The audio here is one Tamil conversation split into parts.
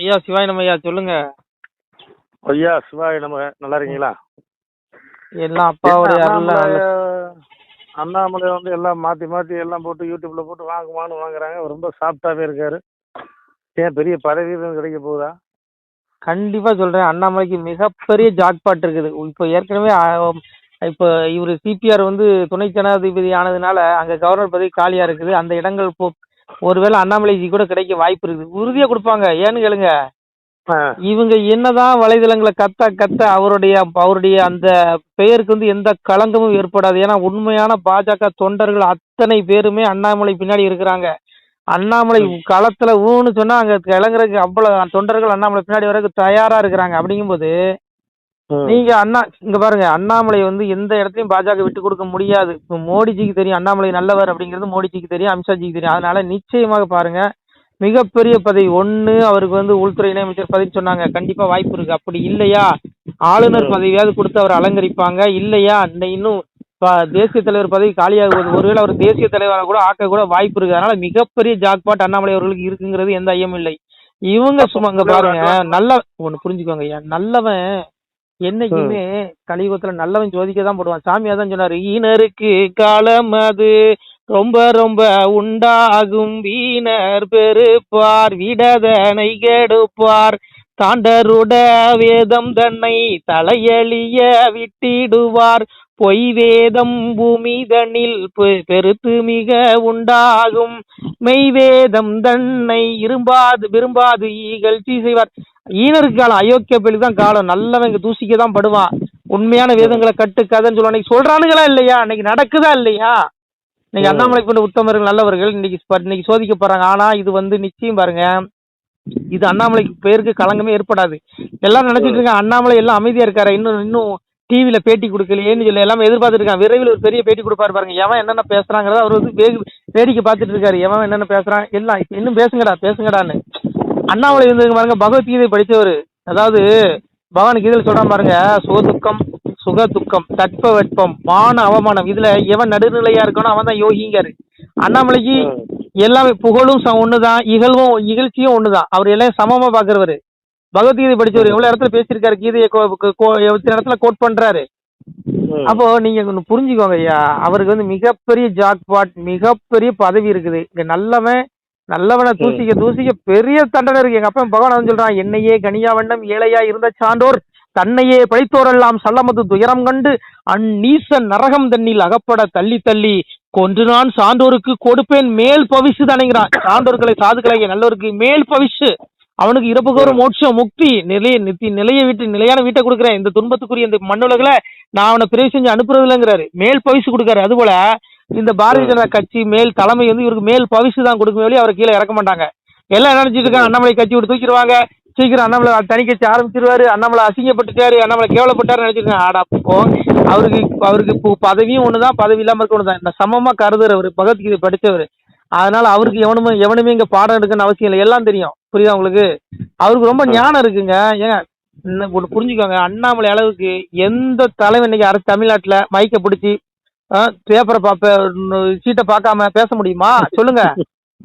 ஐயா சிவாய் நம்ம ஐயா சொல்லுங்க. ஐயா சிவாய் நம்ம நல்லா இருக்கீங்களா? எல்லாம் அப்பாவுடைய அருள்ல அண்ணாமலை வந்து எல்லாம் மாற்றி மாற்றி எல்லாம் போட்டு யூடியூப்ல போட்டு வாங்குறாங்க. ரொம்ப சாஃப்டாகவே இருக்காரு. ஏன் பெரிய பதவி கிடைக்க போகுதா? கண்டிப்பா சொல்றேன், அண்ணாமலைக்கு மிகப்பெரிய ஜாக்பாட் இருக்குது. இப்போ ஏற்கனவே இப்போ இவர் சிபிஆர் வந்து துணை ஜனாதிபதி ஆனதுனால அங்க கவர்னர் பதவி காலியா இருக்குது. அந்த இடங்கள் ஒருவேளை அண்ணாமலைக்கு கூட கிடைக்க வாய்ப்பு இருக்குது. உறுதியா கொடுப்பாங்க. ஏன்னு கேளுங்க, இவங்க என்னதான் வலைதளங்களை கத்த அவருடைய அந்த பெயருக்கு வந்து எந்த களங்கமும் ஏற்படாது. ஏன்னா உண்மையான பாஜக தொண்டர்கள் அத்தனை பேருமே அண்ணாமலை பின்னாடி இருக்கிறாங்க. அண்ணாமலை களத்துல ஊன்னு சொன்னா அங்க கிளங்குறதுக்கு அவ்வளவு தொண்டர்கள் அண்ணாமலை பின்னாடி வரைக்கும் தயாரா இருக்கிறாங்க. அப்படிங்கும்போது நீங்க இங்க பாருங்க, அண்ணாமலை வந்து எந்த இடத்தையும் பாஜக விட்டு கொடுக்க முடியாது. இப்போ மோடிஜிக்கு தெரியும் அண்ணாமலை நல்லவர் அப்படிங்கிறது, மோடிஜிக்கு தெரியும், அமித்ஷாஜிக்கு தெரியும். அதனால நிச்சயமாக பாருங்க, மிகப்பெரிய பதவி ஒண்ணு அவருக்கு வந்து உள்துறை இணையமைச்சர் பதவி சொன்னாங்க, கண்டிப்பா வாய்ப்பு இருக்கு. அப்படி இல்லையா ஆளுநர் பதவியாவது கொடுத்து அவர் அலங்கரிப்பாங்க. இல்லையா இன்னும் தேசிய தலைவர் பதவி காலியாகுவது, ஒருவேளை அவர் தேசிய தலைவராக கூட ஆக்க கூட வாய்ப்பு இருக்கு. அதனால மிகப்பெரிய ஜாக்பாட் அண்ணாமலை அவர்களுக்கு இருக்குங்கிறது எந்த ஐயமும் இல்லை. இவங்க சும்மா இங்க பாருங்க, நல்ல ஒண்ணு புரிஞ்சுக்கோங்க ஐயா, நல்லவன் என்னைக்குமே கலியுகத்துல நல்லவன் ஜோதிக்கதான் போடுவான். சாமியா தான் சொன்னாரு, ஈனருக்கு காலம் அது ரொம்ப ரொம்ப உண்டாகும், வீணர் பெருப்பார் விடதனை கெடுப்பார், தாண்டருட வேதம் தன்னை தலையழிய விட்டிடுவார், பொய் வேதம் பூமி தன்னில் பெருத்து மிக உண்டாகும், மெய்வேதம் தன்னை விரும்பாது இகழ்ச்சி செய்வார். ஈனருக்கு காலம் அயோக்கிய பேருக்கு தான் காலம். நல்லவங்க தூசிக்க தான் படுவான். உண்மையான வேதங்களை கட்டுக்காதன்னு சொல்லுவாங்க. சொல்றானுங்களா இல்லையா? இன்னைக்கு நடக்குதா இல்லையா? இன்னைக்கு அண்ணாமலை கொண்ட உத்தமர்கள் நல்லவர்கள் இன்னைக்கு சோதிக்கப்படுறாங்க. ஆனா இது வந்து நிச்சயம் பாருங்க, இது அண்ணாமலைக்கு பேருக்கு களங்கமே ஏற்படாது. எல்லாரும் நினைச்சிட்டு இருக்காங்க அண்ணாமலை எல்லாம் அமைதியா இருக்காரு, இன்னும் டிவியில பேட்டி கொடுக்கலையேன்னு சொல்லி எல்லாமே எதிர்பார்த்துட்டு இருக்காங்க. விரைவில் ஒரு பெரிய பேட்டி கொடுப்பாரு பாருங்க. எவன் என்னென்ன பேசுறாங்கிறத அவர் வந்து வேடிக்கை பார்த்துட்டு இருக்காரு. எவன் என்னென்ன பேசுறான் எல்லாம் இன்னும் பேசுங்கடான்னு. அண்ணாமலை இருந்ததுங்க பாருங்க, பகவத்கீதை படிச்சவர். அதாவது பகவான் கீதையில சொல்றான் பாருங்க, சுகதுக்கம் சுக துக்கம் தட்ப வெட்பம் மான அவமானம், இதுல எவன் நடுநிலையா இருக்கணும் அவன் தான் யோகிங்காரு. அண்ணாமலைக்கு எல்லாமே புகழும் ஒண்ணுதான், இகழ்ச்சியும் ஒண்ணுதான். அவர் எல்லாம் சமமா பாக்குறவரு. பகவத்கீதை படிச்சவர் எவ்வளவு இடத்துல பேசியிருக்காரு, கீதையை எத்தனை இடத்துல கோட் பண்றாரு. அப்போ நீங்க புரிஞ்சுக்கோங்க ஐயா, அவருக்கு வந்து மிகப்பெரிய ஜாக்பாட், மிகப்பெரிய பதவி இருக்குது. இங்க நல்லவனை தூசிக்க பெரிய தண்டனை இருக்கு. எங்க அப்பா பகவான் சொல்றான், என்னையே கனியா வண்ணம் ஏழையா இருந்த சான்றோர் தன்னையே பழித்தோரெல்லாம் சல்லமது துயரம் கண்டு அந்நீசன் நரகம் தண்ணில் அகப்பட தள்ளி தள்ளி கொன்று நான் சான்றோருக்கு கொடுப்பேன் மேல் பவிசு தானேங்கிறான். சான்றோர்களை சாதுக்களை நல்லவருக்கு மேல் பவிசு, அவனுக்கு இறப்புக்கு மோட்சம் முக்தி நிலையை விட்டு நிலையான வீட்டை கொடுக்குறேன், இந்த துன்பத்துக்குரிய இந்த மண்ணுலகில நான் அவனை பிரிவு செஞ்சு அனுப்புறது இல்லைங்கிறாரு. மேல் பவிசு கொடுக்காரு. அதுபோல இந்த பாரதிய ஜனதா கட்சி மேல் தலைமை வந்து இவருக்கு மேல் பவிசு தான் கொடுக்கும் வழி, அவரை கீழே இறக்க மாட்டாங்க. எல்லாம் நினைச்சிட்டு இருக்காங்க அண்ணாமலை கட்சி விட்டு தூக்கிடுவாங்க, சீக்கிரம் அண்ணாமலை தனி கட்சி ஆரம்பிச்சிருவாரு, அண்ணாமலை அசிங்கப்பட்டுட்டாரு, அண்ணாமலை கேவலப்பட்டாரு நினைச்சிருக்காங்க. ஆடாப்போ அவருக்கு பதவியும் ஒண்ணுதான், பதவி இல்லாம இருக்க ஒண்ணுதான். இந்த சமமா கருதுறவர், பகவத்கீதை படிச்சவர். அதனால அவருக்கு எவனுமே இங்க பாடம் எடுக்கணும்னு அவசியம் இல்லை, எல்லாம் தெரியும். புரியுதா உங்களுக்கு? அவருக்கு ரொம்ப ஞானம் இருக்குங்க. ஏங்க புரிஞ்சுக்கோங்க, அண்ணாமலை அளவுக்கு எந்த தலைவன் இன்னைக்கு தமிழ்நாட்டுல மைக்க பிடிச்சி பேப்பரை சீட்டை பார்க்காம பேச முடியுமா சொல்லுங்க?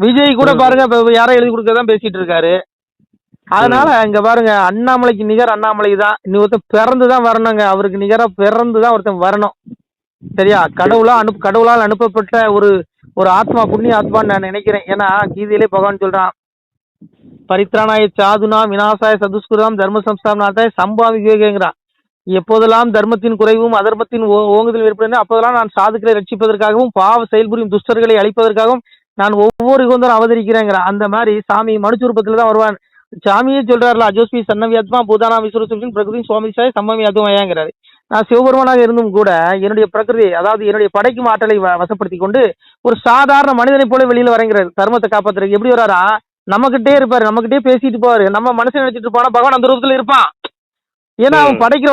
விஜய் கூட பாருங்க, யாரும் எழுதி கொடுக்கறதான் பேசிட்டு இருக்காரு. அதனால இங்க பாருங்க, அண்ணாமலைக்கு நிகர் அண்ணாமலை தான். இன்னும் ஒருத்தன் பிறந்துதான் வரணுங்க, அவருக்கு நிகரா பிறந்துதான் ஒருத்தன் வரணும். சரியா? கடவுளால் அனுப்பப்பட்ட ஒரு ஆத்மா, புண்ணிய ஆத்மான்னு நான் நினைக்கிறேன். ஏன்னா கீதையிலே பகவான் சொல்றான், பரித்ராணாய சாதுனா விநாசாய சதுஷ்கிருதம் தர்ம சம்ஸ்தாபனாய சம்பாவி விவேகங்கிறான். எப்போதெல்லாம் தர்மத்தின் குறைவும் அதர்மத்தின் ஓங்குதல் ஏற்படுது அப்போதெல்லாம் நான் சாதுக்களை ரட்சிப்பதற்காகவும் பாவ செயல்புரியும் துஷ்டர்களை அழிப்பதற்காகவும் நான் ஒவ்வொரு யுகந்தரும் அவதரிக்கிறேங்கிறான். அந்த மாதிரி சாமி மனுஷ ரூபத்துல தான் வருவான். சாமியே சொல்றாருல, அஜோஸ்மி சன்னவியாத்மா பூதானா விஸ்வரூபின் பிரகிருதி சுவாமிசாய் சம்மவியாத்மாயாங்கிறாரு. நான் சிவபெருமானாக இருந்தும் கூட என்னுடைய பிரகிருதி, அதாவது என்னுடைய படைக்கும் ஆற்றலை வசப்படுத்தி கொண்டு ஒரு சாதாரண மனிதனை போல வெளியில வரங்கிறாரு. தர்மத்தை காப்பாத்துறதுக்கு எப்படி வராரா? நம்மகிட்டே இருப்பாரு, நம்மகிட்டே பேசிட்டு போவாரு, நம்ம மனசை நினைச்சிட்டு போனா பகவான் அந்த ரூபத்துல இருப்பான். ஏன்னா அவன் படைக்கிற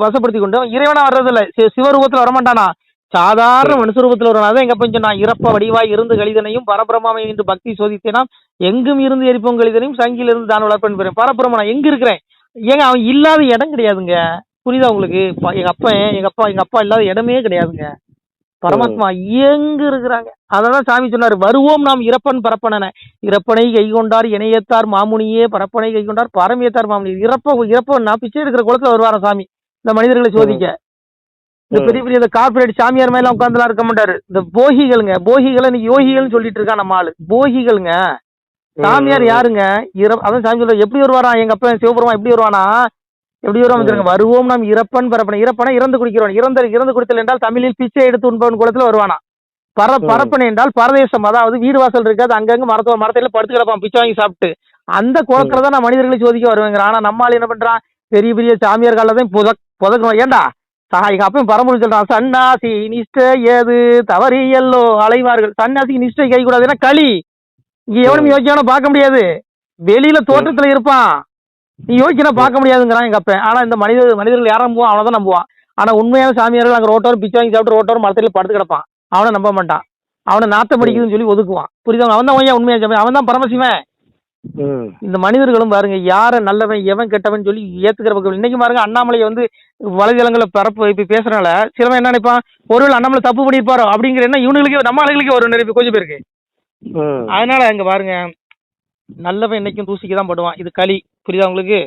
வசப்படுத்தி கொண்டு இறைவனா வர்றது இல்ல, சிவரூபத்துல வரமாட்டானா, சாதாரண மனுஷ ரூபத்துல வரனாதான். எங்க போய் நான் இறப்ப வடிவாய் இருந்து கழிதனையும் பரபிரமாமை என்று பக்தி சோதித்தேனா எங்கும் இருந்து எரிப்போம் கழிதனையும் சங்கில இருந்து தான் வளர்ப்பேன் பெறேன். பரபிரமா நான் எங்க இருக்கிறேன்? ஏங்க அவன் இல்லாத இடம் கிடையாதுங்க. புரியுதா உங்களுக்கு? எங்க அப்பா இல்லாத இடமே கிடையாதுங்க. பரமாத்மா எங்க இருக்கிறாங்க? அததான் சாமி சொன்னாரு, வருவோம் நாம் இறப்பன் பரப்பன. இறப்பனை கை கொண்டார் இணையத்தார் மாமுனியே, பரப்பனை கை கொண்டார் பரமியத்தார் மாமுனி. இறப்பன்னா பிச்சை எடுக்கிற குளத்துல வருவாராம் சாமி இந்த மனிதர்களை சோதிக்க. இந்த பெரிய பெரிய இந்த கார்பரேட் சாமியார் மேல உட்காந்துலாம் இருக்க மாட்டாரு. இந்த போகிகளுங்க, போகிகளை இன்னைக்கு யோகிகள்னு சொல்லிட்டு இருக்கான் நம்ம ஆளு. போகிகளுங்க. சாமியார் யாருங்க? அதான் சாமி சொல்ற, எப்படி வருவாரா எங்க அப்பா சிவபெருமா? எப்படி வருவானா? எப்படி வருவாங்க? வருவோம் நாம் இறப்பன் பரப்பன. இறப்பன இறந்து குடிக்கிறோம். இறந்து குடித்தல் என்றால் தமிழில் பிச்சை எடுத்து உண்பவன் குளத்துல வருவானா. பரப்பனை என்றால் பரதேசம், அதாவது வீடு வாசல் இருக்காது, அங்கங்க மரத்தையில படுத்து கிடப்பான் பிச்சை வாங்கி சாப்பிட்டு. அந்த குளத்துல தான் நான் மனிதர்களை சோதிக்க வருவேங்கிற. ஆனா நம்ம ஆள் என்ன பண்றான்? பெரிய பெரிய சாமியார் காலதான் புதக்கணும். ஏண்டா எங்க அப்பயும் பரம்பரை சொல்றான், சன்னாசி நிஷ்டை ஏது தவறி எல்லோ அலைவார்கள். சன்னாசி நிஷ்டை கை கூடாதுன்னா களி. இங்க எவனும் யோக்கியானோ பார்க்க முடியாது. வெளியில தோட்டத்துல இருப்பான், நீ யோக்கியனா பார்க்க முடியாதுங்கிறான் எங்க அப்பன். ஆனா இந்த மனிதர்கள் யாரும் நம்புவான்? அவனதான் நம்புவான். ஆனா உண்மையான சாமியார்கள் அங்க ரோட்டோரம் பிச்சை வாங்கி சாப்பிட்டு ரோட்டோரம் மரத்துல படுத்து கிடப்பான். அவனை நம்ப மாட்டான். அவனை நாத்தம் படிக்குதுன்னு சொல்லி ஒதுக்குவான். புரியுதா? அவன் தான் உண்மையா சாமி, அவன் தான் பரமசிவன். இந்த மனிதர்களும் பாருங்க, யார நல்லவன் எவன் கெட்டவன் சொல்லி ஏத்துக்கிற பக்கம். இன்னைக்கு பாருங்க, அண்ணாமலையை வந்து வலைதளங்களை பரப்பு இப்ப பேசுறனால சிலவன் என்ன நினைப்பான், ஒருவேளை அண்ணாமலை தப்பு பண்ணிருப்பாரோ அப்படிங்கிற என்ன இவனுங்களுக்கு நம்ம ஆளுகளுக்கு ஒரு நிறைய கொஞ்சம் பேருக்கு. அதனால இங்க பாருங்க, நல்லவன் என்னைக்கும் தூசிக்கு தான் படுவான். இது களி. புரியுதா உங்களுக்கு?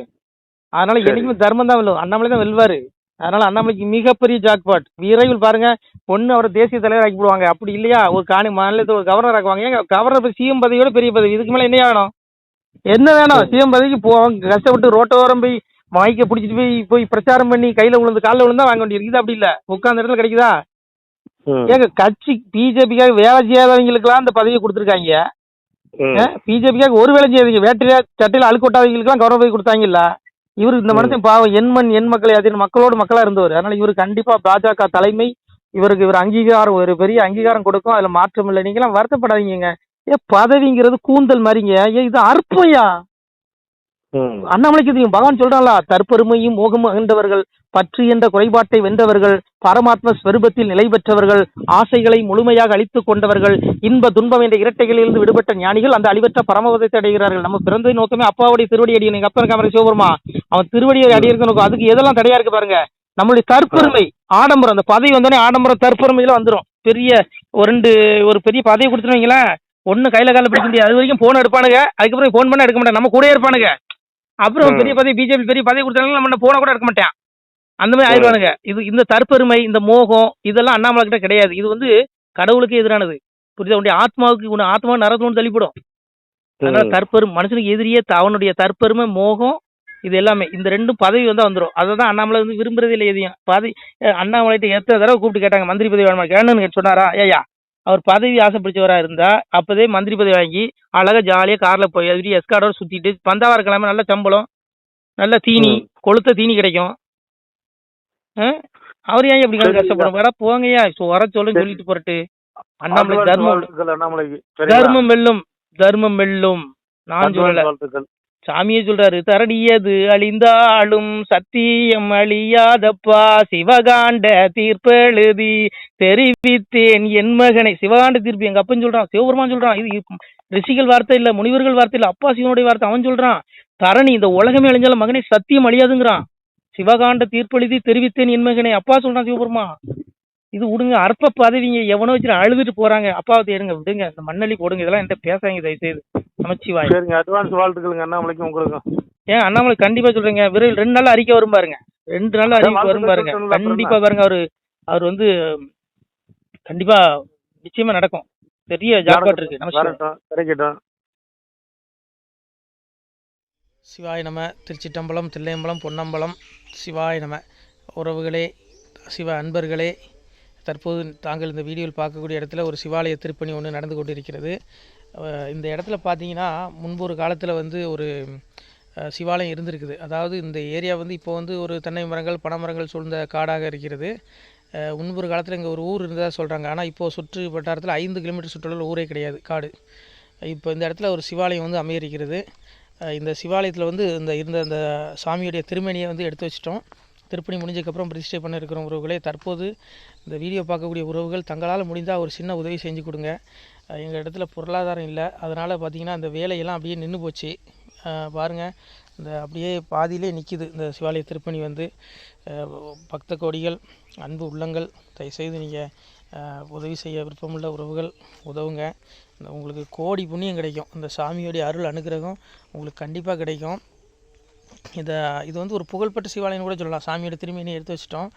அதனால என்னைக்குமே தர்மம் தான் வெல்லும். அண்ணாமலை தான் வெல்வாரு. அதனால அண்ணாமலைக்கு மிகப்பெரிய ஜாக்பாட். விரைவில் பாருங்க, பொண்ணு அவரை தேசிய தலைவர் ஆக்கி போடுவாங்க. அப்படி இல்லையா ஒரு மாநிலத்தில் ஒரு கவர்னர் ஆக்குவாங்க. ஏங்க கவர்னர் சிஎம் பதவியோட பெரிய பதவி. இதுக்கு மேல என்ன வேணும்? என்ன வேணும்? சிஎம் பதவிக்கு போவாங்க, கஷ்டப்பட்டு ரோட்டோரம் போய் மைக்க பிடிச்சிட்டு போய் பிரச்சாரம் பண்ணி கையில விழுந்து காலில் விழுந்தா வாங்க வேண்டியது. இது அப்படி இல்ல, உட்கார்ந்த இடத்துல கிடைக்குதா? ஏங்க கட்சி பிஜேபிக்காக வேலை செய்யாதவங்களுக்கு எல்லாம் அந்த பதவியை கொடுத்துருக்காங்க. பிஜேபிக்காக ஒரு வேலை செய்யாதீங்க, வேட்டையா சட்டையில அழுக்கு விட்டாதவங்களுக்கு எல்லாம் கௌரவ பதவி கொடுத்தாங்கல்ல. இவரு இந்த மனுஷன் பாவம் எண் மக்களை அதில் மக்களோடு மக்களா இருந்தவர். அதனால இவரு கண்டிப்பா பாஜக தலைமை இவர் அங்கீகாரம், ஒரு பெரிய அங்கீகாரம் கொடுக்கும். அதுல மாற்றம் இல்லை. நீங்க எல்லாம் வருத்தப்படாதீங்க. பதவிங்கிறது கூந்தல் மாதிரிங்க. இது அற்பையா? அண்ணாமலைக்கு தெரியும். பகவான் சொல்றாங்களா, தற்பெருமையும் மோகமும் அகன்றவர்கள், பற்று என்ற குறைபாட்டை வென்றவர்கள், பரமாத்ம ஸ்வரூபத்தில் நிலை பெற்றவர்கள், ஆசைகளை முழுமையாக அழித்துக் கொண்டவர்கள், இன்ப துன்பம் என்ற இரட்டைகளிலிருந்து விடுபட்ட ஞானிகள் அந்த அழிவற்ற பரமபதத்தை அடைகிறார்கள். நம்ம பிறந்த நோக்கமே அப்பாவுடைய திருவடி அடி. எங்க அப்பா இருக்க சிவபெருமா, அவன் திருவடியை அடியிருக்க நோக்கம். அதுக்கு எதெல்லாம் தடையா இருக்கு பாருங்க. நம்மளுடைய தற்பெருமை, ஆடம்பரம். அந்த பதவி வந்தோடனே ஆடம்பரம் தற்பெருமையில வந்துடும். பெரிய ஒரு பெரிய பதவி கொடுத்துருவீங்களேன், ஒன்னு கையில கால பிடிக்க முடியாது. அது வரைக்கும் போன் எடுப்பானுங்க, அதுக்கப்புறம் போன் பண்ண எடுக்க மாட்டாங்க, நம்ம கூட இருப்பானுங்க. அப்புறம் பெரிய பதவி பிஜேபி பெரிய பதவி கொடுத்தாலும் நம்ம போன கூட எடுக்க மாட்டேன். அந்த மாதிரி ஆயிடுவானுங்க. இந்த தற்பெருமை, இந்த மோகம், இதெல்லாம் அண்ணாமலை கிட்ட கிடையாது. இது வந்து கடவுளுக்கு எதிரானது. புரியுதா? உடைய ஆத்மா நரகத்தோடு தள்ளிப்படும். அதனால மனுஷனுக்கு எதிரியே அவனுடைய தற்பெருமை, மோகம், இது எல்லாமே. இந்த ரெண்டும் பதவி வந்துடும். அதை தான் அண்ணாமலை வந்து விரும்புறதே இல்லை. எதையும் பதவி அண்ணாமலைகிட்ட எத்தனை தடவை கூப்பிட்டு கேட்டாங்க, மந்திரி பதவி வேணுமா கேணுன்னு சொன்னாரா? ஏயா அவர் பதவி ஆசைப்பிடிச்சவரா இருந்தா அப்பதே மந்திரி பதவி வாங்கி அழகா ஜாலியா கார்ல போய் அது எஸ்கார்டோட சுத்திட்டு பந்தாவா கிழமை நல்ல சம்பளம், நல்ல தீனி, கொளுத்த தீனி கிடைக்கும். அவர் ஏன் எப்படி கஷ்டப்படும்? வர போங்கய்யா, வர சொல்லுன்னு சொல்லிட்டு போறட்டு. அண்ணாமலை தர்மம் வெல்லும், தர்மம் வெல்லும். நான் சொல்லல, சாமியே சொல்றாரு. தரடியது அழிந்தாலும் சத்தியம் அழியாதப்பா, சிவகாண்ட தீர்ப்பெழுதி தெரிவித்தேன் என் மகனை. சிவகாண்ட தீர்ப்பு எங்க அப்பன்னு சொல்றான், சிவபெருமான் சொல்றான். இது ரிஷிகள் வார்த்தை இல்ல, முனிவர்கள் வார்த்தை இல்ல, அப்பா சிவனுடைய வார்த்தை. அவன் சொல்றான், தரணி இந்த உலகமே அழிஞ்சாலும் மகனை சத்தியம் அழியாதுங்கிறான். சிவகாண்ட தீர்ப்பெழுதி தெரிவித்தேன் என் மகனை, அப்பா சொல்றான் சிவபெருமான். இது விடுங்க, அற்ப பதவிங்க. எவனோ வச்சு அழுதுட்டு போறாங்க. அப்பாவை தேடுங்க, விடுங்க, இந்த மண்ணலி போடுங்க. இதெல்லாம் என்கிட்ட பேசாங்க தயவு செய்து. நமச்சிவாய். சரிங்க, அட்வான்ஸ் வாழ்த்துக்களுங்க அண்ணாமலைக்கும் உங்களுக்கும். ஏன் அண்ணாமலை கண்டிப்பா சொல்றேங்க, விரைவில் 2 நாள் அறிக்கை வரும் பாருங்க. 2 நாள் அறிக்கை வரும் பாருங்க. கண்டிப்பா பாருங்க, அவர் வந்து கண்டிப்பா நிச்சயமா நடக்கும். பெரிய ஜாக்பாட் இருக்கு. கிடைக்கட்டும். சிவாய நம. திருச்சிட்டம்பலம், தில்லையம்பலம், பொன்னம்பலம். சிவாய நம. உறவுகளே, சிவ அன்பர்களே, தற்போது தாங்கள் இந்த வீடியோவில் பார்க்கக்கூடிய இடத்துல ஒரு சிவாலய திருப்பணி ஒன்று நடந்து கொண்டிருக்கிறது. இந்த இடத்துல பார்த்தீங்கன்னா முன்பு ஒரு காலத்தில் வந்து ஒரு சிவாலயம் இருந்திருக்குது. அதாவது இந்த ஏரியா வந்து இப்போ வந்து ஒரு தென்னை மரங்கள், பனை மரங்கள் சூழ்ந்த காடாக இருக்கிறது. முன்பு ஒரு காலத்தில் இங்கே ஒரு ஊர் இருந்ததாக சொல்கிறாங்க. ஆனால் இப்போது சுற்று வட்டாரத்தில் 5 கிலோமீட்டர் சுற்றுலாவில் ஊரே கிடையாது, காடு. இப்போ இந்த இடத்துல ஒரு சிவாலயம் வந்து அமையிருக்கிறது. இந்த சிவாலயத்தில் வந்து இருந்த அந்த சாமியுடைய திருமணியை வந்து எடுத்து வச்சிட்டோம். திருப்பணி முடிஞ்சதுக்கப்புறம் பிரதிஷ்டை பண்ண இருக்கிற உறவுகளே, தற்போது இந்த வீடியோ பார்க்கக்கூடிய உறவுகள் தங்களால் முடிந்தால் ஒரு சின்ன உதவி செஞ்சு கொடுங்க. எங்கள் இடத்துல பொருளாதாரம் இல்லை, அதனால் பார்த்திங்கன்னா அந்த வேலையெல்லாம் அப்படியே நின்று போச்சு. பாருங்கள், இந்த அப்படியே பாதியிலே நிற்கிது இந்த சிவாலய திருப்பணி வந்து. பக்த கோடிகள், அன்பு உள்ளங்கள், தயவுசெய்து நீங்கள் உதவி செய்ய விருப்பமுள்ள உறவுகள் உதவுங்க. உங்களுக்கு கோடி புண்ணியம் கிடைக்கும். இந்த சாமியோடைய அருள் அனுகிரகம் உங்களுக்கு கண்டிப்பாக கிடைக்கும். இது வந்து ஒரு புகழ்பெற்ற சிவாலயம் கூட சொல்லலாம். சாமியோட திருமேனி எடுத்து வச்சிட்டோம்.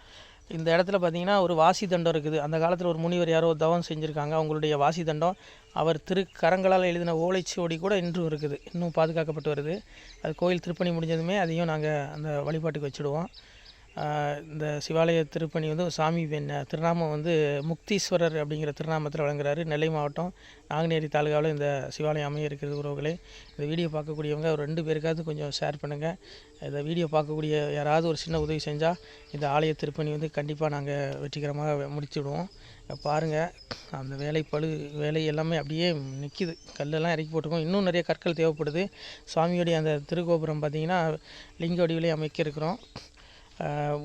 இந்த இடத்துல பார்த்திங்கன்னா ஒரு வாசி தண்டம் இருக்குது. அந்த காலத்தில் ஒரு முனிவர் யாரோ தவம் செஞ்சுருக்காங்க. அவங்களுடைய வாசி தண்டம் அவர் திருக்கரங்களால் எழுதின ஓலைச்சுவடி கூட இன்றும் இருக்குது, இன்னும் பாதுகாக்கப்பட்டு வருது. அது கோயில் திருப்பணி முடிஞ்சதுமே அதையும் நாங்கள் அந்த வழிபாட்டுக்கு வச்சுடுவோம். இந்த சிவாலய திருப்பணி வந்து சாமி திருநாமம் வந்து முக்தீஸ்வரர் அப்படிங்கிற திருநாமத்தில் வழங்குறாரு. நெல்லை மாவட்டம் நாங்குநேரி தாலுகாவில் இந்த சிவாலயம் அமைய இருக்கிறது உறவுகளே. இந்த வீடியோ பார்க்கக்கூடியவங்க ஒரு 2 பேருக்காவது கொஞ்சம் ஷேர் பண்ணுங்கள். இந்த வீடியோ பார்க்கக்கூடிய யாராவது ஒரு சின்ன உதவி செஞ்சால் இந்த ஆலய திருப்பணி வந்து கண்டிப்பாக நாங்கள் வெற்றிகரமாக முடிச்சுடுவோம். பாருங்கள், அந்த வேலை எல்லாமே அப்படியே நிற்கிது. கல்லெல்லாம் இறக்கி போட்டிருக்கோம். இன்னும் நிறைய கற்கள் தேவைப்படுது. சுவாமியோடைய அந்த திருக்கோபுரம் பார்த்திங்கன்னா லிங்க வடிவிலே அமைக்க இருக்கிறோம்.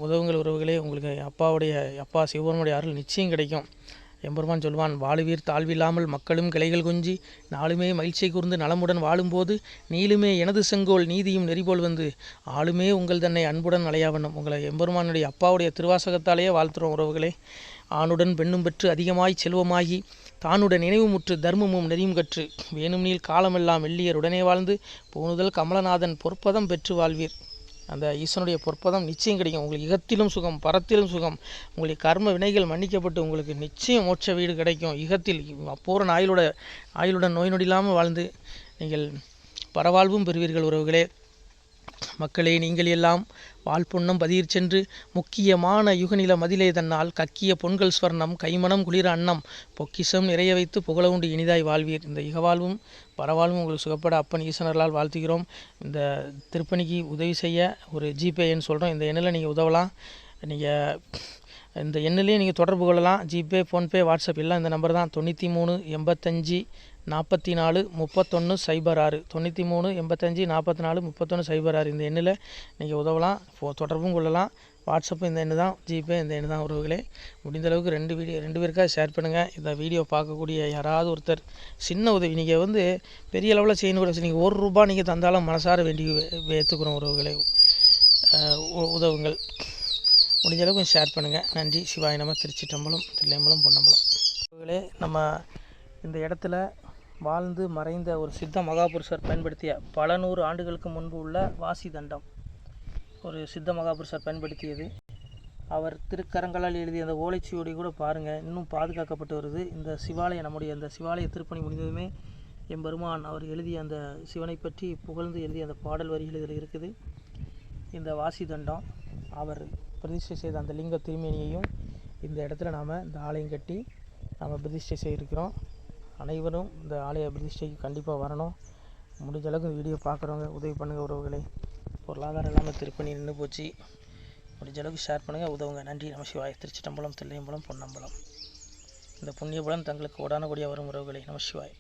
உதவுங்கள் உறவுகளே. உங்களுக்கு அப்பா சிவபெருமானுடைய அருள் நிச்சயம் கிடைக்கும். எம்பெருமான் சொல்வான், வாழுவீர் தாழ்வில்லாமல் மக்களும் கிளைகள் கொஞ்சி நாளுமே மகிழ்ச்சி கூர்ந்து நலமுடன் வாழும்போது நீளுமே எனது செங்கோல் நீதியும் நெறிபோல் வந்து ஆளுமே உங்கள் தன்னை அன்புடன் அலையாவண்ணம். உங்களை எம்பெருமானுடைய அப்பாவுடைய திருவாசகத்தாலேயே வாழ்த்துறோம் உறவுகளே. ஆணுடன் பெண்ணும் பெற்று அதிகமாய் செல்வமாகி தானுடன் நினைவுமுற்று தர்மமும் நெறியும் கற்று வேணும் நீள் காலமெல்லாம் வெள்ளியர் உடனே வாழ்ந்து போனுதல் கமலநாதன் பொற்பதம் பெற்று வாழ்வீர். அந்த ஈசனுடைய பொற்பதம் நிச்சயம் கிடைக்கும். உங்களுக்கு இகத்திலும் சுகம், பரத்திலும் சுகம். உங்களுடைய கர்ம வினைகள் மன்னிக்கப்பட்டு உங்களுக்கு நிச்சயம் மோட்ச வீடு கிடைக்கும். இகத்தில் பூரண ஆயுளுடன் நோய் நொடி இல்லாமல் வாழ்ந்து நீங்கள் பரவாழ்வும் பெறுவீர்கள் உறவுகளே. மக்களே, நீங்கள் எல்லாம் வாழ்பொன்னம் பதியிற் சென்று முக்கியமான யுகநில மதிலே தன்னால் கக்கிய பொன்கள் ஸ்வர்ணம் கைமணம் குளிர அன்னம் பொக்கிஷம் நிறைய வைத்து புகழ உண்டு இனிதாய் வாழ்வீர். இந்த இகவாழ்வும் பரவாழ்வும் உங்களுக்கு சுகப்பட அப்பன் ஈசனர்களால் வாழ்த்துகிறோம். இந்த திருப்பணிக்கு உதவி செய்ய ஒரு ஜிபே எண் சொல்கிறோம். இந்த எண்ணில் நீங்கள் உதவலாம். நீங்கள் இந்த எண்ணிலேயே நீங்கள் தொடர்பு கொள்ளலாம். ஜிபே, ஃபோன்பே, வாட்ஸ்அப் எல்லாம் இந்த நம்பர் தான். 93 85 44 31 06 93 85 44 31 06. இந்த எண்ணில் நீங்கள் உதவலாம், தொடர்பும் கொள்ளலாம். வாட்ஸ்அப்பு இந்த எண்ணு தான், ஜிபே இந்த எண்ணு தான் உறவுகளே. முடிந்தளவுக்கு 2 பேருக்காக ஷேர் பண்ணுங்கள். இந்த வீடியோ பார்க்கக்கூடிய யாராவது ஒருத்தர் சின்ன உதவி, நீங்கள் வந்து பெரிய அளவில் செய்யணும் கூட, நீங்கள் ₹1 நீங்கள் தந்தாலும் மனசார வேண்டி ஏற்றுக்கிறோம் உறவுகளே. உதவுங்கள். முடிஞ்ச அளவுக்கு கொஞ்சம் ஷேர் பண்ணுங்கள். நன்றி. சிவாய நம. திருச்சிற்றம்பலம், தில்லையம்பலம், பொன்னம்பலம். உறவுகளே, நம்ம இந்த இடத்துல வாழ்ந்து மறைந்த ஒரு சித்த மகாபுருஷர் பயன்படுத்திய பல 100 ஆண்டுகளுக்கு முன்பு உள்ள வாசி தண்டம் ஒரு சித்த மகாபுருஷர் பயன்படுத்தியது. அவர் திருக்கரங்களால் எழுதிய அந்த ஓலைச்சுவடி கூட பாருங்கள், இன்னும் பாதுகாக்கப்பட்டு வருது. இந்த சிவாலயம், நம்முடைய அந்த சிவாலய திருப்பணி முடிந்ததுமே எம்பெருமான் அவர் எழுதிய அந்த சிவனை பற்றி புகழ்ந்து எழுதிய அந்த பாடல் வரிகள் இதில் இருக்குது. இந்த வாசி தண்டம் அவர் பிரதிஷ்டை செய்த அந்த லிங்க திருமேனியையும் இந்த இடத்துல நாம் இந்த ஆலயம் கட்டி நாம் பிரதிஷ்டை செய்திருக்கிறோம். அனைவரும் இந்த ஆலய பிரதிஷ்டைக்கு கண்டிப்பாக வரணும். முடிஞ்ச அளவுக்கு இந்த வீடியோ பார்க்குறவங்க உதவி பண்ணுங்கள் உறவுகளை. பொருளாதாரம் இல்லாமல் திருப்பணி நின்று போச்சு. முடிஞ்ச அளவுக்கு ஷேர் பண்ணுங்கள், உதவுங்க. நன்றி. நம சிவாய. திருச்சிற்றம்பலம், தில்லையம்பலம், பொன்னம்பலம். இந்த புண்ணிய பலம் தங்களுக்கு உடான கூடிய வரும் உறவுகளை. நம சிவாய.